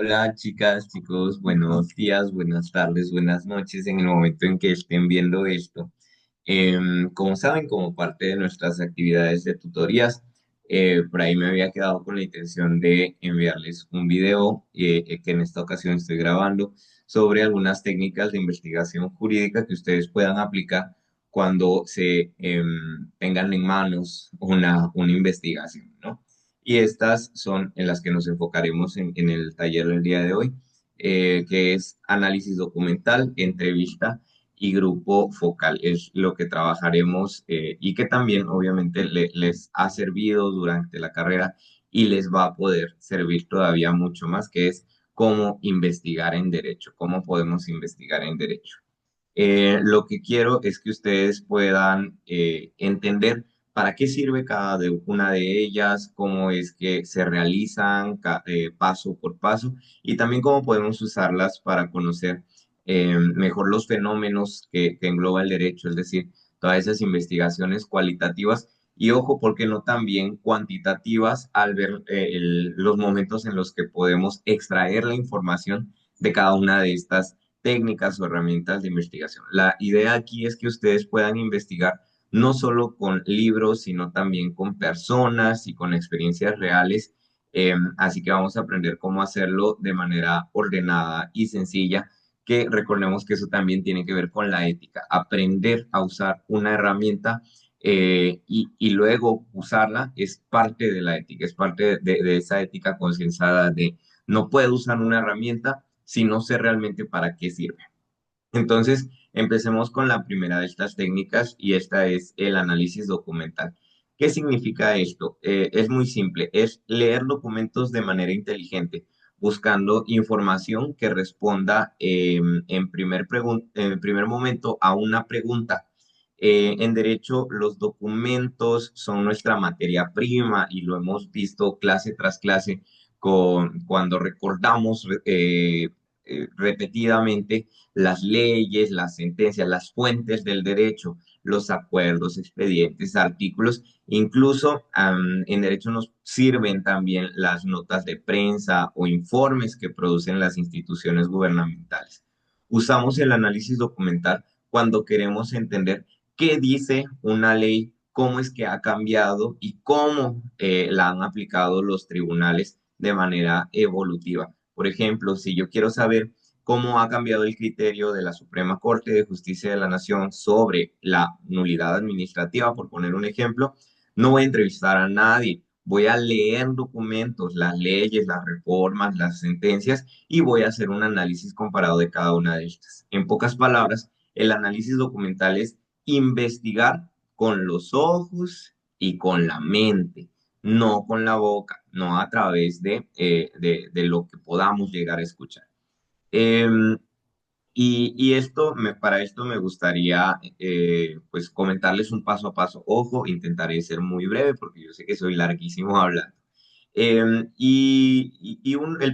Hola chicas, chicos, buenos días, buenas tardes, buenas noches en el momento en que estén viendo esto. Como saben, como parte de nuestras actividades de tutorías, por ahí me había quedado con la intención de enviarles un video que en esta ocasión estoy grabando sobre algunas técnicas de investigación jurídica que ustedes puedan aplicar cuando se tengan en manos una investigación, ¿no? Y estas son en las que nos enfocaremos en el taller del día de hoy, que es análisis documental, entrevista y grupo focal. Es lo que trabajaremos y que también obviamente les ha servido durante la carrera y les va a poder servir todavía mucho más, que es cómo investigar en derecho, cómo podemos investigar en derecho. Lo que quiero es que ustedes puedan entender para qué sirve una de ellas, cómo es que se realizan paso por paso y también cómo podemos usarlas para conocer mejor los fenómenos que engloba el derecho, es decir, todas esas investigaciones cualitativas y ojo, porque no también cuantitativas al ver los momentos en los que podemos extraer la información de cada una de estas técnicas o herramientas de investigación. La idea aquí es que ustedes puedan investigar no solo con libros, sino también con personas y con experiencias reales. Así que vamos a aprender cómo hacerlo de manera ordenada y sencilla, que recordemos que eso también tiene que ver con la ética. Aprender a usar una herramienta y luego usarla es parte de la ética, es parte de esa ética concienciada de no puedo usar una herramienta si no sé realmente para qué sirve. Entonces, empecemos con la primera de estas técnicas y esta es el análisis documental. ¿Qué significa esto? Es muy simple, es leer documentos de manera inteligente, buscando información que responda en primer momento a una pregunta. En derecho, los documentos son nuestra materia prima y lo hemos visto clase tras clase cuando recordamos repetidamente las leyes, las sentencias, las fuentes del derecho, los acuerdos, expedientes, artículos, incluso en derecho nos sirven también las notas de prensa o informes que producen las instituciones gubernamentales. Usamos el análisis documental cuando queremos entender qué dice una ley, cómo es que ha cambiado y cómo la han aplicado los tribunales de manera evolutiva. Por ejemplo, si yo quiero saber cómo ha cambiado el criterio de la Suprema Corte de Justicia de la Nación sobre la nulidad administrativa, por poner un ejemplo, no voy a entrevistar a nadie, voy a leer documentos, las leyes, las reformas, las sentencias y voy a hacer un análisis comparado de cada una de estas. En pocas palabras, el análisis documental es investigar con los ojos y con la mente, no con la boca, no a través de lo que podamos llegar a escuchar. Em, para esto me gustaría pues comentarles un paso a paso. Ojo, intentaré ser muy breve porque yo sé que soy larguísimo hablando. El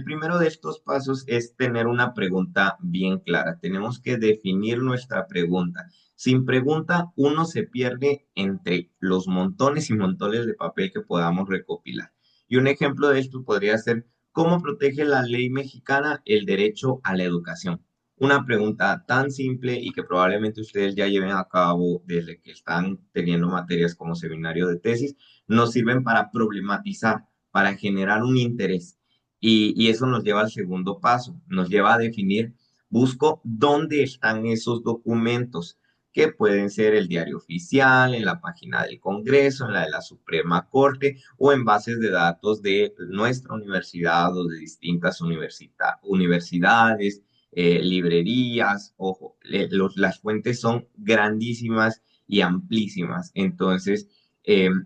primero de estos pasos es tener una pregunta bien clara. Tenemos que definir nuestra pregunta. Sin pregunta, uno se pierde entre los montones y montones de papel que podamos recopilar. Y un ejemplo de esto podría ser, ¿cómo protege la ley mexicana el derecho a la educación? Una pregunta tan simple y que probablemente ustedes ya lleven a cabo desde que están teniendo materias como seminario de tesis, nos sirven para problematizar, para generar un interés. Y eso nos lleva al segundo paso, nos lleva a definir, busco dónde están esos documentos, que pueden ser el diario oficial, en la página del Congreso, en la de la Suprema Corte o en bases de datos de nuestra universidad o de distintas universidades, librerías. Ojo, las fuentes son grandísimas y amplísimas. Entonces,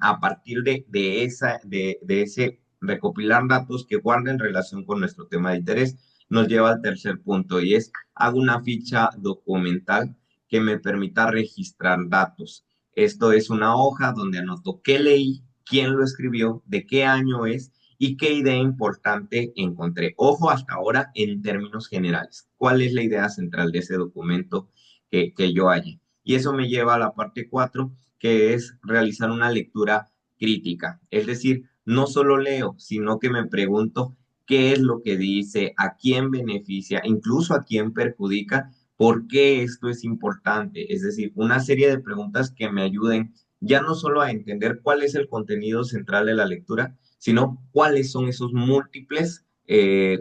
a partir de ese recopilar datos que guarden relación con nuestro tema de interés, nos lleva al tercer punto y es, hago una ficha documental que me permita registrar datos. Esto es una hoja donde anoto qué leí, quién lo escribió, de qué año es y qué idea importante encontré. Ojo hasta ahora en términos generales. ¿Cuál es la idea central de ese documento que yo hallé? Y eso me lleva a la parte 4, que es realizar una lectura crítica. Es decir, no solo leo, sino que me pregunto qué es lo que dice, a quién beneficia, incluso a quién perjudica, por qué esto es importante. Es decir, una serie de preguntas que me ayuden ya no solo a entender cuál es el contenido central de la lectura, sino cuáles son esos múltiples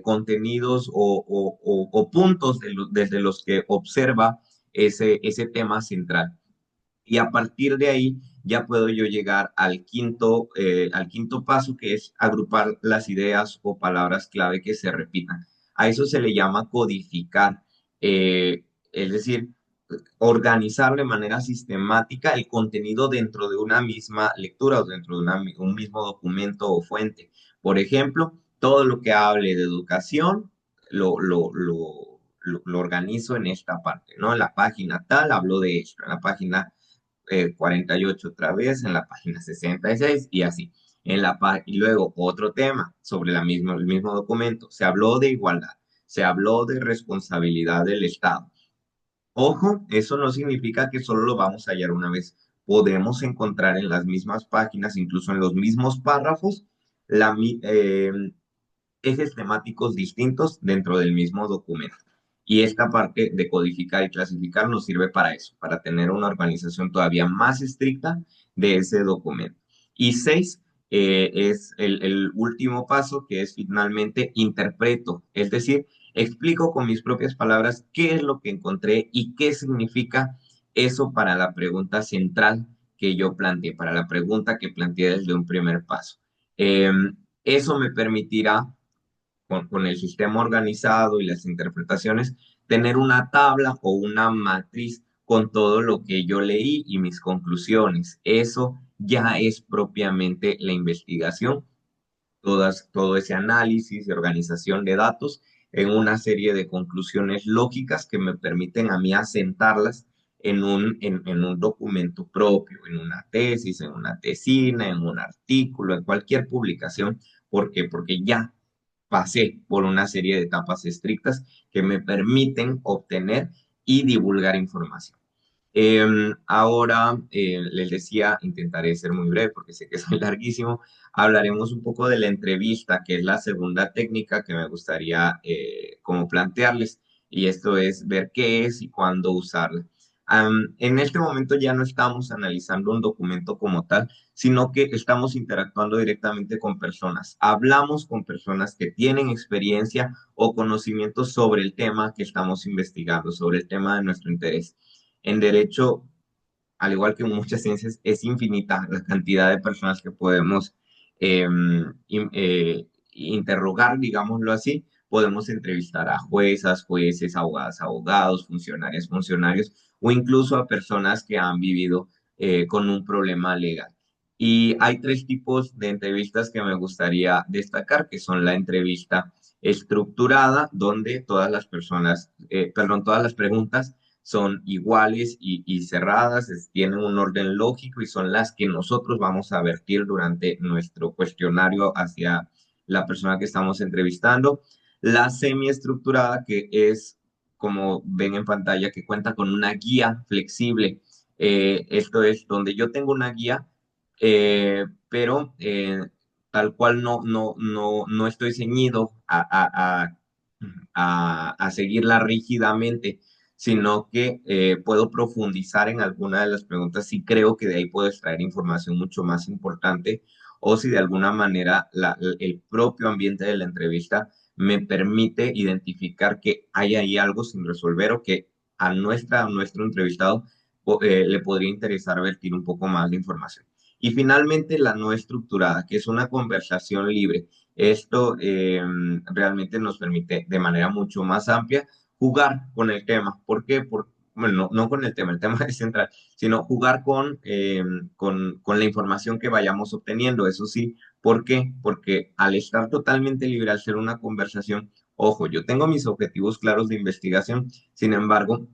contenidos o puntos desde los que observa ese tema central. Y a partir de ahí ya puedo yo llegar al quinto paso, que es agrupar las ideas o palabras clave que se repitan. A eso se le llama codificar, es decir, organizar de manera sistemática el contenido dentro de una misma lectura o dentro de un mismo documento o fuente. Por ejemplo, todo lo que hable de educación lo organizo en esta parte, ¿no? En la página tal hablo de esto, en la página 48 otra vez, en la página 66 y así. Y luego otro tema sobre el mismo documento. Se habló de igualdad, se habló de responsabilidad del Estado. Ojo, eso no significa que solo lo vamos a hallar una vez. Podemos encontrar en las mismas páginas, incluso en los mismos párrafos, ejes temáticos distintos dentro del mismo documento. Y esta parte de codificar y clasificar nos sirve para eso, para tener una organización todavía más estricta de ese documento. Y seis, es el último paso, que es finalmente interpreto, es decir, explico con mis propias palabras qué es lo que encontré y qué significa eso para la pregunta central que yo planteé, para la pregunta que planteé desde un primer paso. Eso me permitirá con el sistema organizado y las interpretaciones, tener una tabla o una matriz con todo lo que yo leí y mis conclusiones. Eso ya es propiamente la investigación, todo ese análisis y organización de datos en una serie de conclusiones lógicas que me permiten a mí asentarlas en un documento propio, en una tesis, en una tesina, en un artículo, en cualquier publicación. ¿Por qué? Porque ya pasé por una serie de etapas estrictas que me permiten obtener y divulgar información. Ahora, les decía, intentaré ser muy breve porque sé que es muy larguísimo. Hablaremos un poco de la entrevista, que es la segunda técnica que me gustaría como plantearles, y esto es ver qué es y cuándo usarla. En este momento ya no estamos analizando un documento como tal, sino que estamos interactuando directamente con personas. Hablamos con personas que tienen experiencia o conocimiento sobre el tema que estamos investigando, sobre el tema de nuestro interés. En derecho, al igual que en muchas ciencias, es infinita la cantidad de personas que podemos interrogar, digámoslo así. Podemos entrevistar a juezas, jueces, abogadas, abogados, funcionarios, funcionarios, o incluso a personas que han vivido con un problema legal. Y hay tres tipos de entrevistas que me gustaría destacar, que son la entrevista estructurada, donde todas las personas, perdón, todas las preguntas son iguales y cerradas, tienen un orden lógico y son las que nosotros vamos a vertir durante nuestro cuestionario hacia la persona que estamos entrevistando. La semiestructurada, que es, como ven en pantalla, que cuenta con una guía flexible. Esto es donde yo tengo una guía, pero tal cual no estoy ceñido a seguirla rígidamente, sino que puedo profundizar en alguna de las preguntas si creo que de ahí puedo extraer información mucho más importante o si de alguna manera el propio ambiente de la entrevista me permite identificar que hay ahí algo sin resolver o que a nuestro entrevistado le podría interesar vertir un poco más de información. Y finalmente la no estructurada, que es una conversación libre. Esto realmente nos permite de manera mucho más amplia jugar con el tema. ¿Por qué? Bueno, no con el tema es central, sino jugar con la información que vayamos obteniendo. Eso sí, ¿por qué? Porque al estar totalmente libre, al ser una conversación, ojo, yo tengo mis objetivos claros de investigación, sin embargo,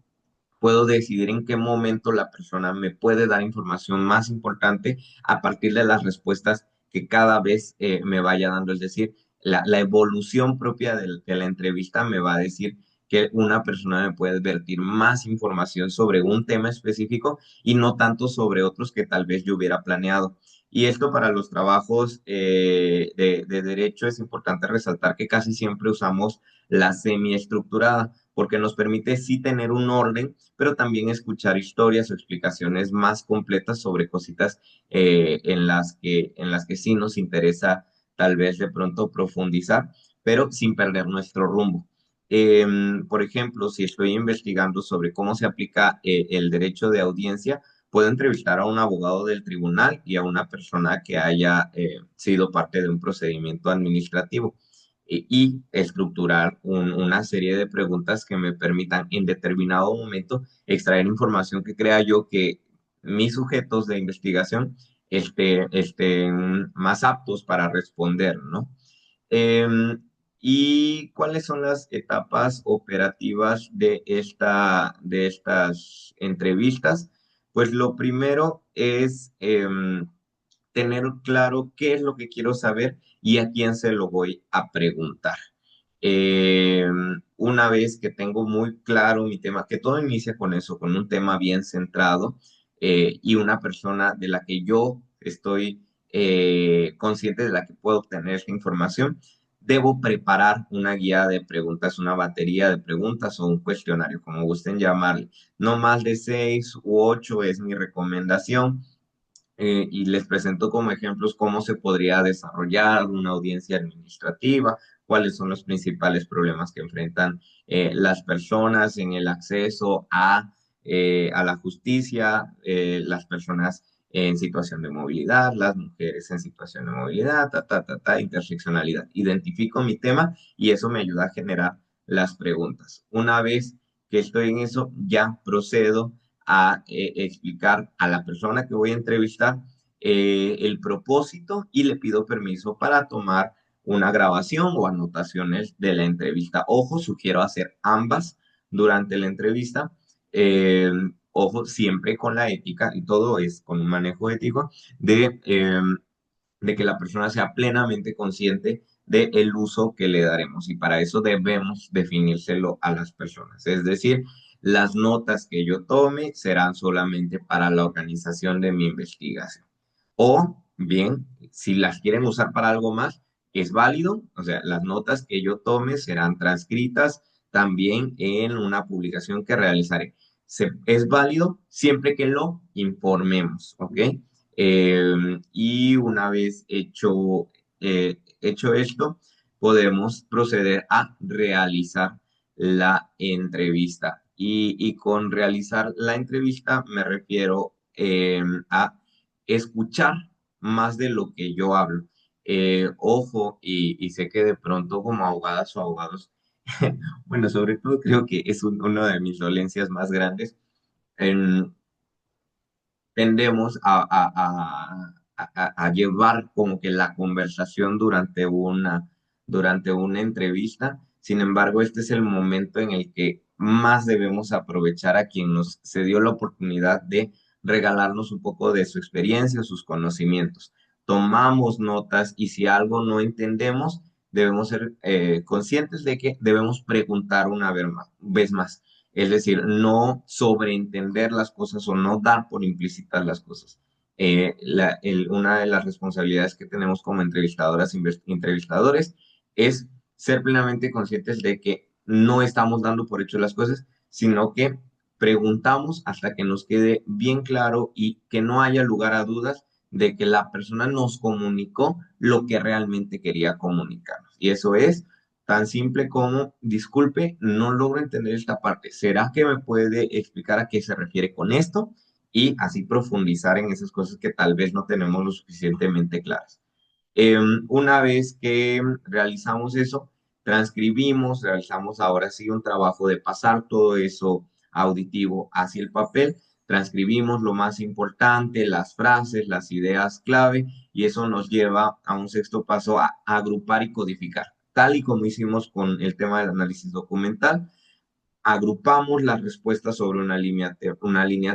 puedo decidir en qué momento la persona me puede dar información más importante a partir de las respuestas que cada vez me vaya dando. Es decir, la evolución propia de la entrevista me va a decir que una persona me puede vertir más información sobre un tema específico y no tanto sobre otros que tal vez yo hubiera planeado. Y esto para los trabajos de derecho es importante resaltar que casi siempre usamos la semiestructurada, porque nos permite sí tener un orden, pero también escuchar historias o explicaciones más completas sobre cositas en las que sí nos interesa tal vez de pronto profundizar, pero sin perder nuestro rumbo. Por ejemplo, si estoy investigando sobre cómo se aplica el derecho de audiencia, puedo entrevistar a un abogado del tribunal y a una persona que haya sido parte de un procedimiento administrativo y estructurar una serie de preguntas que me permitan en determinado momento extraer información que crea yo que mis sujetos de investigación estén más aptos para responder, ¿no? Em, ¿Y cuáles son las etapas operativas de estas entrevistas? Pues lo primero es tener claro qué es lo que quiero saber y a quién se lo voy a preguntar. Una vez que tengo muy claro mi tema, que todo inicia con eso, con un tema bien centrado y una persona de la que yo estoy consciente de la que puedo obtener esta información, debo preparar una guía de preguntas, una batería de preguntas o un cuestionario, como gusten llamarle. No más de 6 u 8 es mi recomendación y les presento como ejemplos cómo se podría desarrollar una audiencia administrativa, cuáles son los principales problemas que enfrentan las personas en el acceso a la justicia, las personas en situación de movilidad, las mujeres en situación de movilidad, interseccionalidad. Identifico mi tema y eso me ayuda a generar las preguntas. Una vez que estoy en eso, ya procedo a explicar a la persona que voy a entrevistar el propósito y le pido permiso para tomar una grabación o anotaciones de la entrevista. Ojo, sugiero hacer ambas durante la entrevista. Ojo, siempre con la ética y todo es con un manejo ético de que la persona sea plenamente consciente del uso que le daremos y para eso debemos definírselo a las personas. Es decir, las notas que yo tome serán solamente para la organización de mi investigación. O bien, si las quieren usar para algo más, es válido, o sea, las notas que yo tome serán transcritas también en una publicación que realizaré. Es válido siempre que lo informemos, ¿ok? Y una vez hecho esto, podemos proceder a realizar la entrevista. Y con realizar la entrevista me refiero a escuchar más de lo que yo hablo. Ojo, y sé que de pronto como abogadas o abogados, bueno, sobre todo creo que es una de mis dolencias más grandes. En, tendemos a llevar como que la conversación durante una entrevista. Sin embargo, este es el momento en el que más debemos aprovechar a quien nos se dio la oportunidad de regalarnos un poco de su experiencia, sus conocimientos. Tomamos notas y si algo no entendemos, debemos ser conscientes de que debemos preguntar una vez más. Es decir, no sobreentender las cosas o no dar por implícitas las cosas. Una de las responsabilidades que tenemos como entrevistadoras, entrevistadores, es ser plenamente conscientes de que no estamos dando por hecho las cosas, sino que preguntamos hasta que nos quede bien claro y que no haya lugar a dudas de que la persona nos comunicó lo que realmente quería comunicarnos. Y eso es tan simple como, disculpe, no logro entender esta parte. ¿Será que me puede explicar a qué se refiere con esto? Y así profundizar en esas cosas que tal vez no tenemos lo suficientemente claras. Una vez que realizamos eso, transcribimos, realizamos ahora sí un trabajo de pasar todo eso auditivo hacia el papel, transcribimos lo más importante, las frases, las ideas clave, y eso nos lleva a un sexto paso a agrupar y codificar, tal y como hicimos con el tema del análisis documental. Agrupamos las respuestas sobre una línea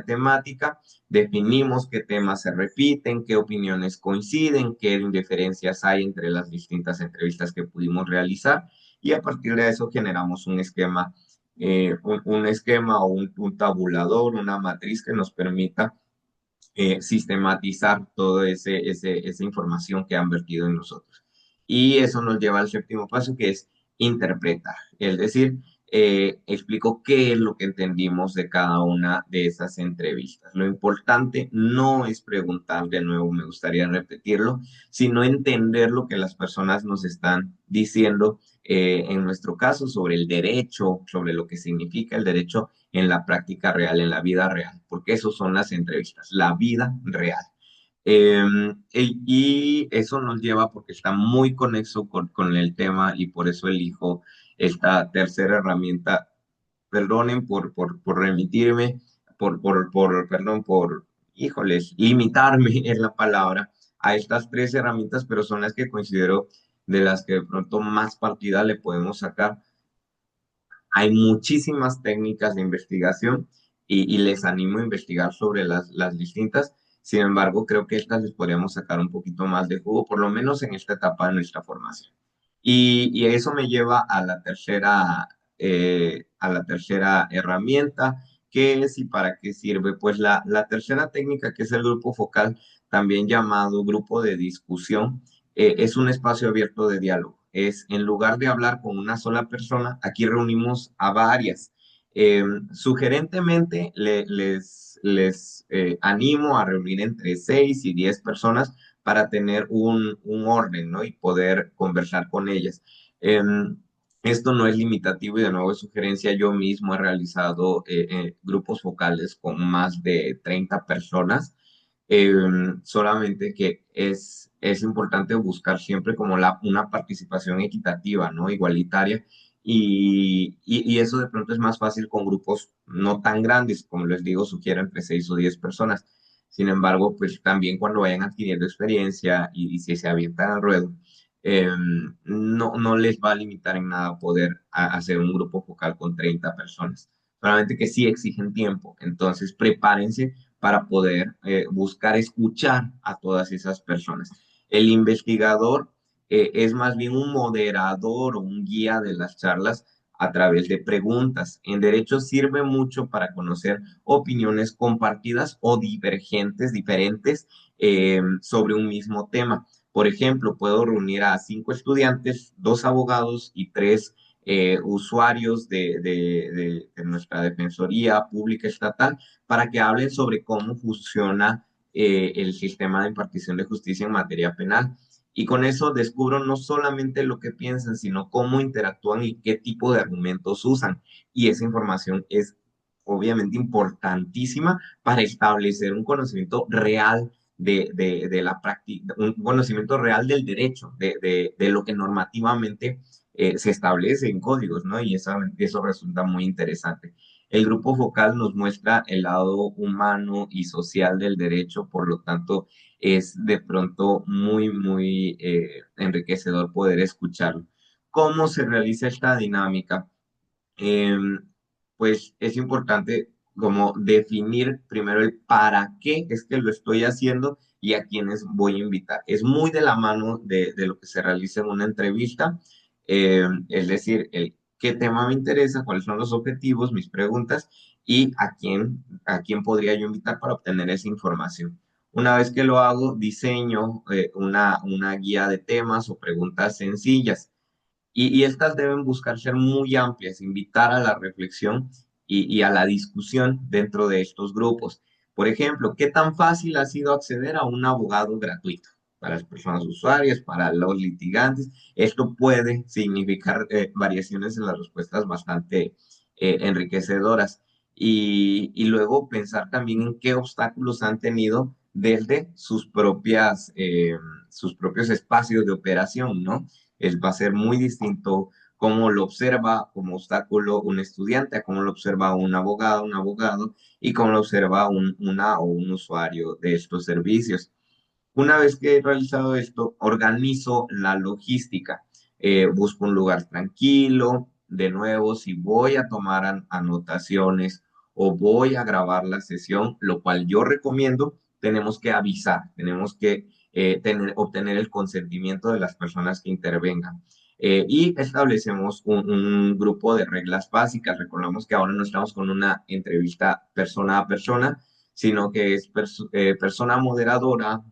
temática, definimos qué temas se repiten, qué opiniones coinciden, qué diferencias hay entre las distintas entrevistas que pudimos realizar y a partir de eso generamos un esquema, un esquema o un tabulador, una matriz que nos permita sistematizar toda esa información que han vertido en nosotros. Y eso nos lleva al séptimo paso, que es interpretar. Es decir, explico qué es lo que entendimos de cada una de esas entrevistas. Lo importante no es preguntar de nuevo, me gustaría repetirlo, sino entender lo que las personas nos están diciendo, en nuestro caso, sobre el derecho, sobre lo que significa el derecho en la práctica real, en la vida real, porque eso son las entrevistas, la vida real. Eh, y eso nos lleva, porque está muy conexo con el tema y por eso elijo esta tercera herramienta. Perdonen por remitirme, perdón, híjoles, limitarme es la palabra a estas tres herramientas, pero son las que considero de las que de pronto más partida le podemos sacar. Hay muchísimas técnicas de investigación y les animo a investigar sobre las distintas. Sin embargo, creo que estas les podríamos sacar un poquito más de jugo, por lo menos en esta etapa de nuestra formación. Y eso me lleva a la tercera herramienta, que es y para qué sirve. Pues la tercera técnica, que es el grupo focal, también llamado grupo de discusión, es un espacio abierto de diálogo. Es en lugar de hablar con una sola persona, aquí reunimos a varias. Sugerentemente les animo a reunir entre 6 y 10 personas para tener un orden, ¿no? Y poder conversar con ellas. Esto no es limitativo y de nuevo es sugerencia. Yo mismo he realizado grupos focales con más de 30 personas, eh, solamente que es importante buscar siempre como una participación equitativa, ¿no? Igualitaria. Y eso de pronto es más fácil con grupos no tan grandes, como les digo, sugiero entre 6 o 10 personas. Sin embargo, pues también cuando vayan adquiriendo experiencia y si se avientan al ruedo, eh, no les va a limitar en nada poder hacer un grupo focal con 30 personas. Solamente que sí exigen tiempo. Entonces, prepárense para poder buscar escuchar a todas esas personas. El investigador es más bien un moderador o un guía de las charlas a través de preguntas. En derecho sirve mucho para conocer opiniones compartidas o divergentes, diferentes, sobre un mismo tema. Por ejemplo, puedo reunir a 5 estudiantes, 2 abogados y 3 usuarios de nuestra Defensoría Pública Estatal para que hablen sobre cómo funciona el sistema de impartición de justicia en materia penal. Y con eso descubro no solamente lo que piensan, sino cómo interactúan y qué tipo de argumentos usan. Y esa información es obviamente importantísima para establecer un conocimiento real de la práctica, un conocimiento real del derecho, de lo que normativamente se establece en códigos, ¿no? Y eso resulta muy interesante. El grupo focal nos muestra el lado humano y social del derecho, por lo tanto, es de pronto muy enriquecedor poder escucharlo. ¿Cómo se realiza esta dinámica? eh, pues es importante como definir primero el para qué es que lo estoy haciendo y a quiénes voy a invitar. Es muy de la mano de lo que se realiza en una entrevista, es decir, el qué tema me interesa, cuáles son los objetivos, mis preguntas y a quién podría yo invitar para obtener esa información. Una vez que lo hago, diseño una guía de temas o preguntas sencillas y estas deben buscar ser muy amplias, invitar a la reflexión y a la discusión dentro de estos grupos. Por ejemplo, ¿qué tan fácil ha sido acceder a un abogado gratuito para las personas usuarias, para los litigantes? Esto puede significar variaciones en las respuestas bastante enriquecedoras. Y luego pensar también en qué obstáculos han tenido desde sus propios espacios de operación, ¿no? Va a ser muy distinto cómo lo observa como obstáculo un estudiante, a cómo lo observa un abogado, y cómo lo observa una o un usuario de estos servicios. Una vez que he realizado esto, organizo la logística. Busco un lugar tranquilo. De nuevo, si voy a tomar anotaciones o voy a grabar la sesión, lo cual yo recomiendo, tenemos que avisar, tenemos que obtener el consentimiento de las personas que intervengan. Y establecemos un grupo de reglas básicas. Recordamos que ahora no estamos con una entrevista persona a persona, sino que es persona moderadora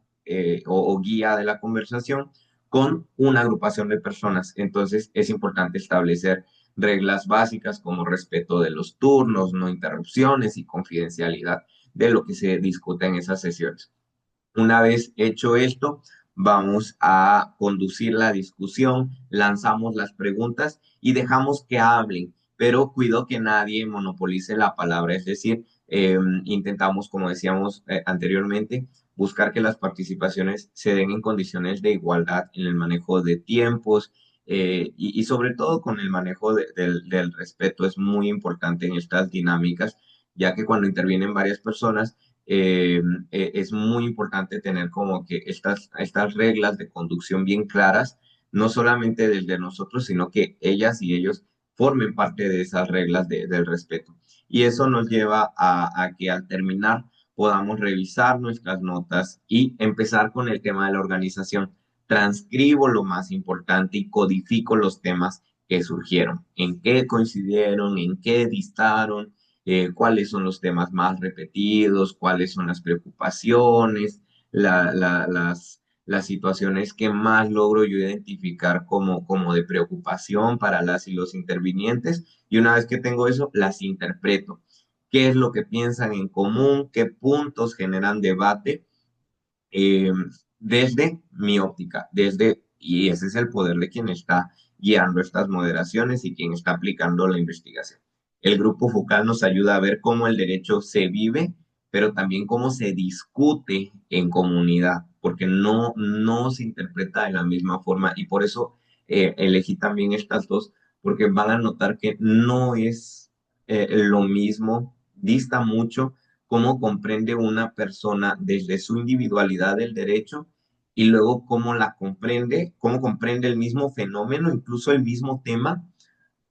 o guía de la conversación con una agrupación de personas. Entonces es importante establecer reglas básicas como respeto de los turnos, no interrupciones y confidencialidad de lo que se discute en esas sesiones. Una vez hecho esto, vamos a conducir la discusión, lanzamos las preguntas y dejamos que hablen, pero cuido que nadie monopolice la palabra, es decir, intentamos, como decíamos anteriormente, buscar que las participaciones se den en condiciones de igualdad en el manejo de tiempos y sobre todo con el manejo del respeto. Es muy importante en estas dinámicas, ya que cuando intervienen varias personas, es muy importante tener como que estas reglas de conducción bien claras, no solamente desde nosotros, sino que ellas y ellos formen parte de esas reglas del respeto. Y eso nos lleva a que al terminar podamos revisar nuestras notas y empezar con el tema de la organización. Transcribo lo más importante y codifico los temas que surgieron, en qué coincidieron, en qué distaron, cuáles son los temas más repetidos, cuáles son las preocupaciones, las situaciones que más logro yo identificar como de preocupación para las y los intervinientes. Y una vez que tengo eso, las interpreto. ¿Qué es lo que piensan en común? ¿Qué puntos generan debate? eh, desde mi óptica, y ese es el poder de quien está guiando estas moderaciones y quien está aplicando la investigación. El grupo focal nos ayuda a ver cómo el derecho se vive, pero también cómo se discute en comunidad, porque no se interpreta de la misma forma y por eso elegí también estas dos, porque van a notar que no es lo mismo, dista mucho cómo comprende una persona desde su individualidad del derecho y luego cómo la comprende, cómo comprende el mismo fenómeno, incluso el mismo tema,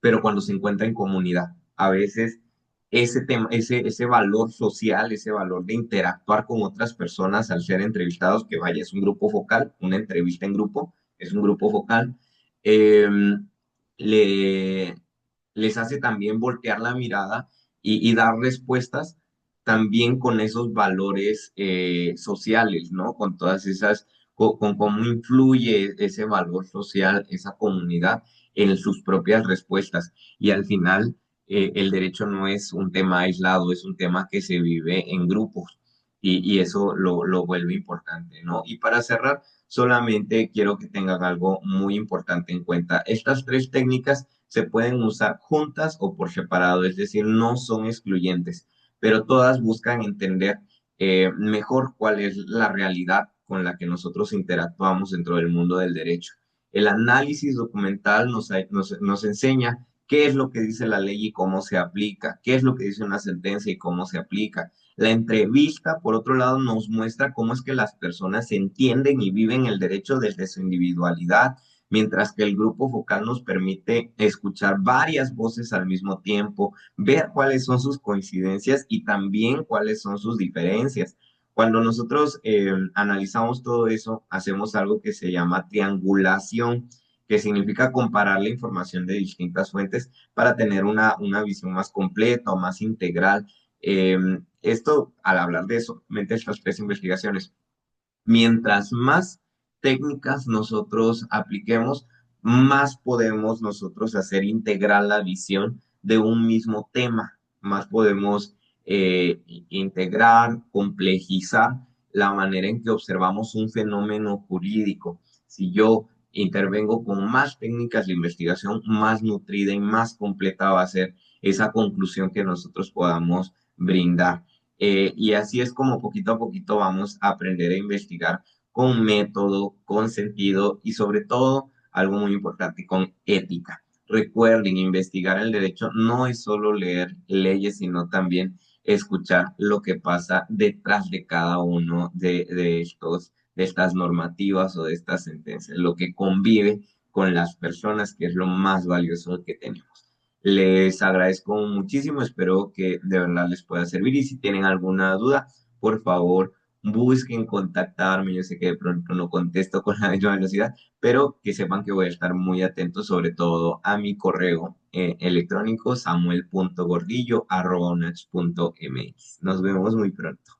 pero cuando se encuentra en comunidad. A veces ese tema, ese valor social, ese valor de interactuar con otras personas al ser entrevistados, que vaya, es un grupo focal, una entrevista en grupo, es un grupo focal, eh, le, les hace también voltear la mirada y dar respuestas también con esos valores sociales, ¿no? Con todas esas, con cómo influye ese valor social, esa comunidad en sus propias respuestas. Y al final, el derecho no es un tema aislado, es un tema que se vive en grupos y eso lo vuelve importante, ¿no? Y para cerrar, solamente quiero que tengan algo muy importante en cuenta. Estas tres técnicas se pueden usar juntas o por separado, es decir, no son excluyentes, pero todas buscan entender mejor cuál es la realidad con la que nosotros interactuamos dentro del mundo del derecho. El análisis documental nos enseña qué es lo que dice la ley y cómo se aplica, qué es lo que dice una sentencia y cómo se aplica. La entrevista, por otro lado, nos muestra cómo es que las personas entienden y viven el derecho desde su individualidad, mientras que el grupo focal nos permite escuchar varias voces al mismo tiempo, ver cuáles son sus coincidencias y también cuáles son sus diferencias. Cuando nosotros analizamos todo eso, hacemos algo que se llama triangulación, que significa comparar la información de distintas fuentes para tener una visión más completa o más integral. Esto, al hablar de eso, mente estas tres investigaciones, mientras más técnicas nosotros apliquemos, más podemos nosotros hacer integral la visión de un mismo tema, más podemos integrar, complejizar la manera en que observamos un fenómeno jurídico. Si yo intervengo con más técnicas de investigación, más nutrida y más completa va a ser esa conclusión que nosotros podamos brindar. Y así es como poquito a poquito vamos a aprender a investigar con método, con sentido y sobre todo, algo muy importante, con ética. Recuerden, investigar el derecho no es solo leer leyes, sino también escuchar lo que pasa detrás de cada uno de estas normativas o de estas sentencias, lo que convive con las personas, que es lo más valioso que tenemos. Les agradezco muchísimo, espero que de verdad les pueda servir y si tienen alguna duda, por favor, busquen contactarme. Yo sé que de pronto no contesto con la misma velocidad, pero que sepan que voy a estar muy atento sobre todo a mi correo electrónico samuel.gordillo@unach.mx. Nos vemos muy pronto.